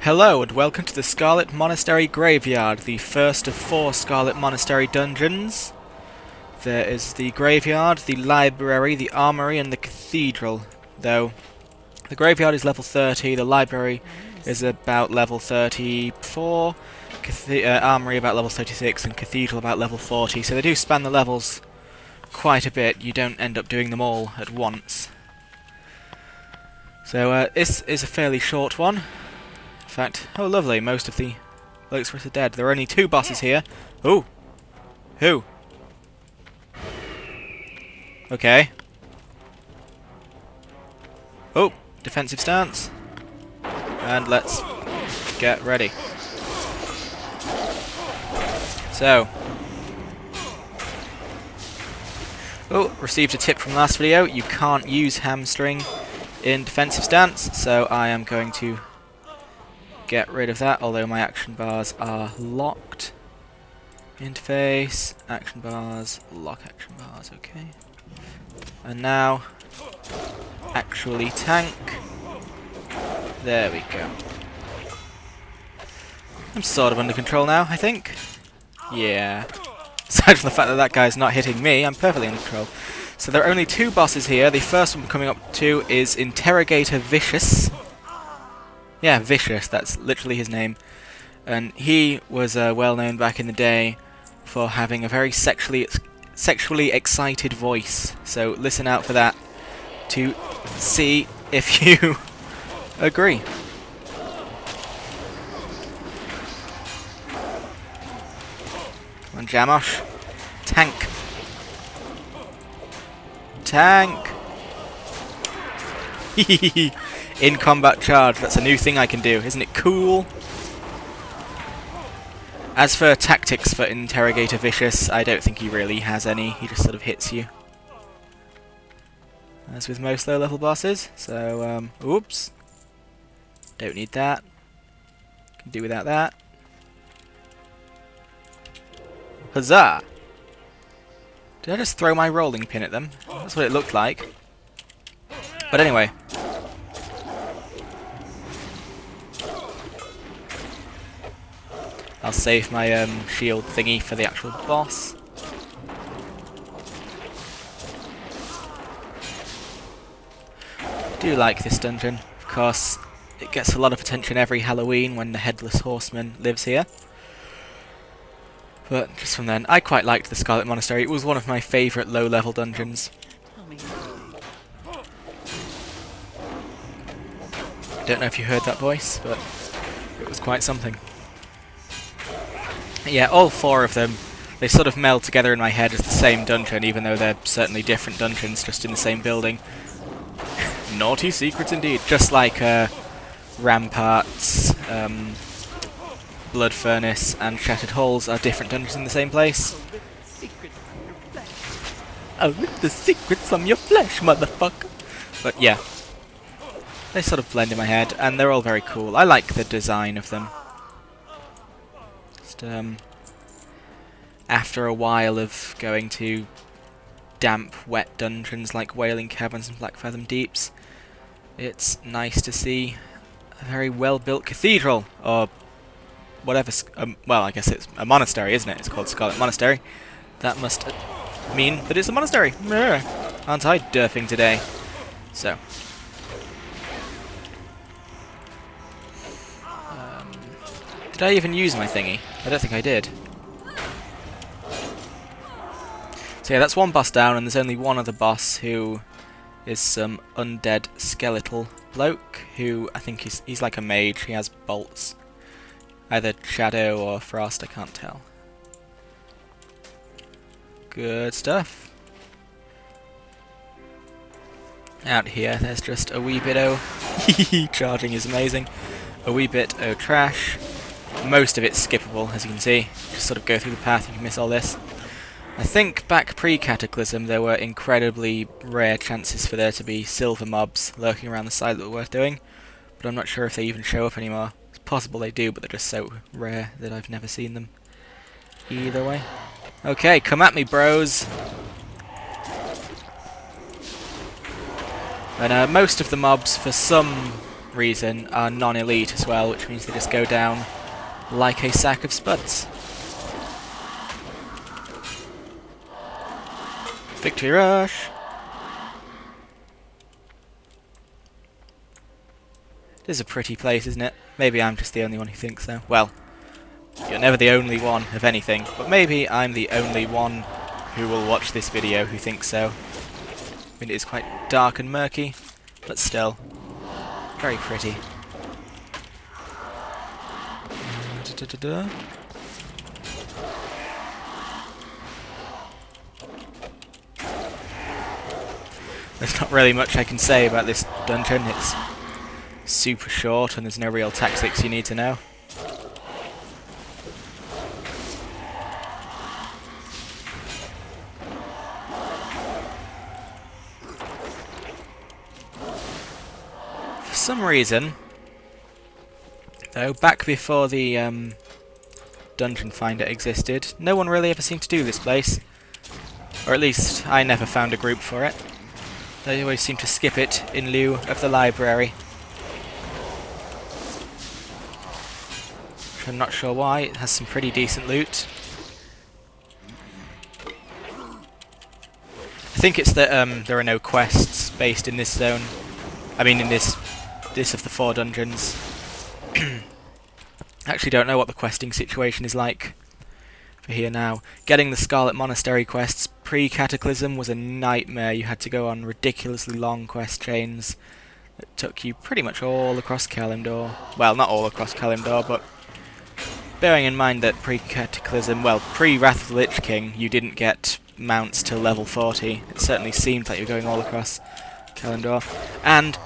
Hello and welcome to the Scarlet Monastery Graveyard, the first of 4 Scarlet Monastery dungeons. There is the graveyard, the library, the armory and the cathedral, though the graveyard is level 30, the library is about level 34, armory about level 36 and cathedral about level 40, so they do span the levels quite a bit. You don't end up doing them all at once. So this is a fairly short one. In fact, oh lovely, most of the blokes for us are dead. There are only 2 bosses here. Ooh! Who? Okay. Oh, defensive stance. And let's get ready. So. Oh, received a tip from last video. You can't use hamstring in defensive stance, so I am going to get rid of that, although my action bars are locked. Interface, action bars, lock action bars, okay. And now, actually tank. There we go. I'm sort of under control now, I think. Yeah. Aside from the fact that that guy's not hitting me, I'm perfectly under control. So there are only 2 bosses here. The first one coming up to is Interrogator Vicious. Yeah, Vicious, that's literally his name. And he was well known back in the day for having a very sexually excited voice. So listen out for that to see if you agree. Come on, Jammosh. Tank. Tank! In combat charge, that's a new thing I can do, isn't it cool? As for tactics for Interrogator Vicious, I don't think he really has any, he just sort of hits you. As with most low level bosses, so, oops. Don't need that. Can do without that. Huzzah! Did I just throw my rolling pin at them? That's what it looked like. But anyway. I'll save my shield thingy for the actual boss. I do like this dungeon. Of course, it gets a lot of attention every Halloween when the Headless Horseman lives here. But just from then, I quite liked the Scarlet Monastery. It was one of my favourite low-level dungeons. I don't know if you heard that voice, but it was quite something. Yeah, all 4 of them, they sort of meld together in my head as the same dungeon, even though they're certainly different dungeons, just in the same building. Naughty secrets indeed. Just like Ramparts, Blood Furnace, and Shattered Halls are different dungeons in the same place. I'll rip the secrets from your flesh, motherfucker! But yeah, they sort of blend in my head, and they're all very cool. I like the design of them. After a while of going to damp, wet dungeons like Wailing Caverns and Black Fathom Deeps, it's nice to see a very well-built cathedral, or whatever, well, I guess it's a monastery, isn't it? It's called Scarlet Monastery. That must mean that it's a monastery. Aren't I derfing today? So. Did I even use my thingy? I don't think I did. So yeah, that's 1 boss down, and there's only 1 other boss who is some undead skeletal bloke who I think he's like a mage. He has bolts. Either shadow or frost, I can't tell. Good stuff. Out here, there's just a wee bit o... Charging is amazing. A wee bit o trash. Most of it's skippable, as you can see. Just sort of go through the path, you can miss all this. I think back pre-Cataclysm there were incredibly rare chances for there to be silver mobs lurking around the side that were worth doing, but I'm not sure if they even show up anymore. It's possible they do, but they're just so rare that I've never seen them. Either way. Okay, come at me, bros! And most of the mobs, for some reason, are non-elite as well, which means they just go down like a sack of spuds. Victory rush! This is a pretty place, isn't it? Maybe I'm just the only one who thinks so. Well, you're never the only one of anything, but maybe I'm the only one who will watch this video who thinks so. I mean, it is quite dark and murky, but still, very pretty. There's not really much I can say about this dungeon. It's super short and there's no real tactics you need to know. For some reason, though, back before the Dungeon Finder existed, no one really ever seemed to do this place. Or at least, I never found a group for it. They always seem to skip it in lieu of the library. I'm not sure why. It has some pretty decent loot. I think it's that there are no quests based in this zone. I mean, in this of the 4 dungeons. I actually don't know what the questing situation is like for here now. Getting the Scarlet Monastery quests pre-Cataclysm was a nightmare. You had to go on ridiculously long quest chains that took you pretty much all across Kalimdor. Well, not all across Kalimdor, but bearing in mind that pre-Cataclysm, well, pre-Wrath of the Lich King, you didn't get mounts till level 40. It certainly seemed like you were going all across Kalimdor. And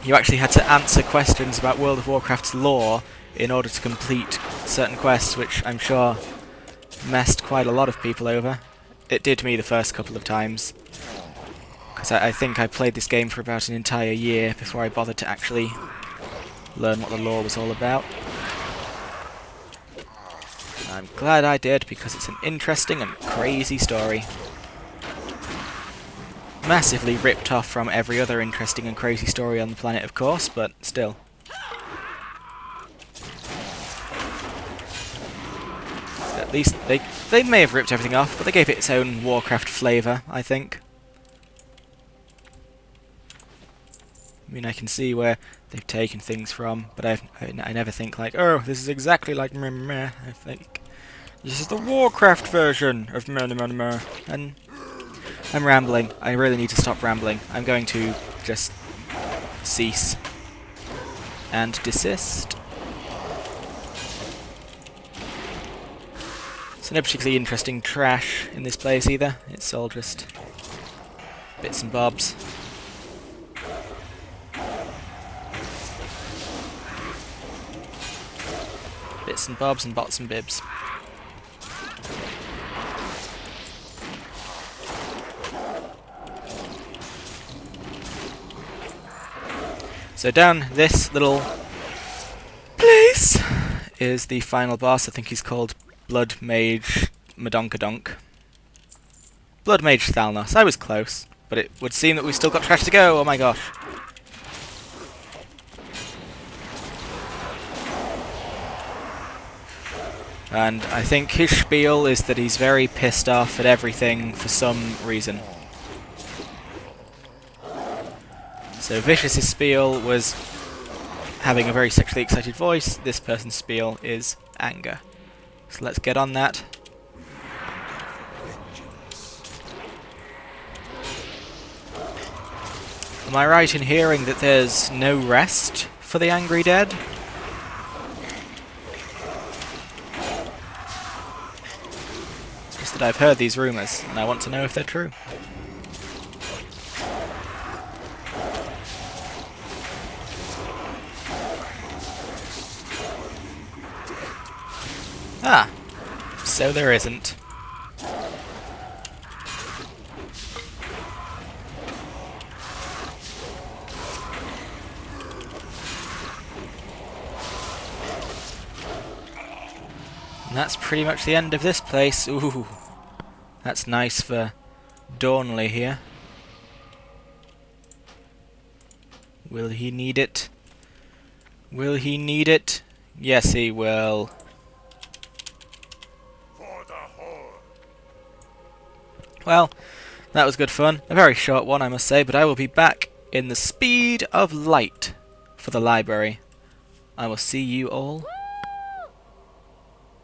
you actually had to answer questions about World of Warcraft's lore in order to complete certain quests, which I'm sure messed quite a lot of people over. It did me the first couple of times, because I think I played this game for about an entire year before I bothered to actually learn what the lore was all about. I'm glad I did, because it's an interesting and crazy story. Massively ripped off from every other interesting and crazy story on the planet, of course, but still. At least they may have ripped everything off, but they gave it its own Warcraft flavour, I think. I mean, I can see where they've taken things from, but I never think like, oh, this is exactly like meh. I think this is the Warcraft version of meh. And I'm rambling. I really need to stop rambling. I'm going to just cease and desist. So no particularly interesting trash in this place either. It's all just bits and bobs. Bits and bobs and bots and bibs. So down this little place is the final boss. I think he's called Blood Mage Madonkadonk. Blood Mage Thalnos. I was close, but it would seem that we've still got trash to go. Oh my gosh. And I think his spiel is that he's very pissed off at everything for some reason. So Vicious's spiel was having a very sexually excited voice. This person's spiel is anger. So let's get on that. Am I right in hearing that there's no rest for the angry dead? It's just that I've heard these rumours, and I want to know if they're true. Ah, so there isn't. And that's pretty much the end of this place. Ooh, that's nice for Dawnley here. Will he need it? Will he need it? Yes, he will. Well, that was good fun. A very short one, I must say, but I will be back in the speed of light for the library. I will see you all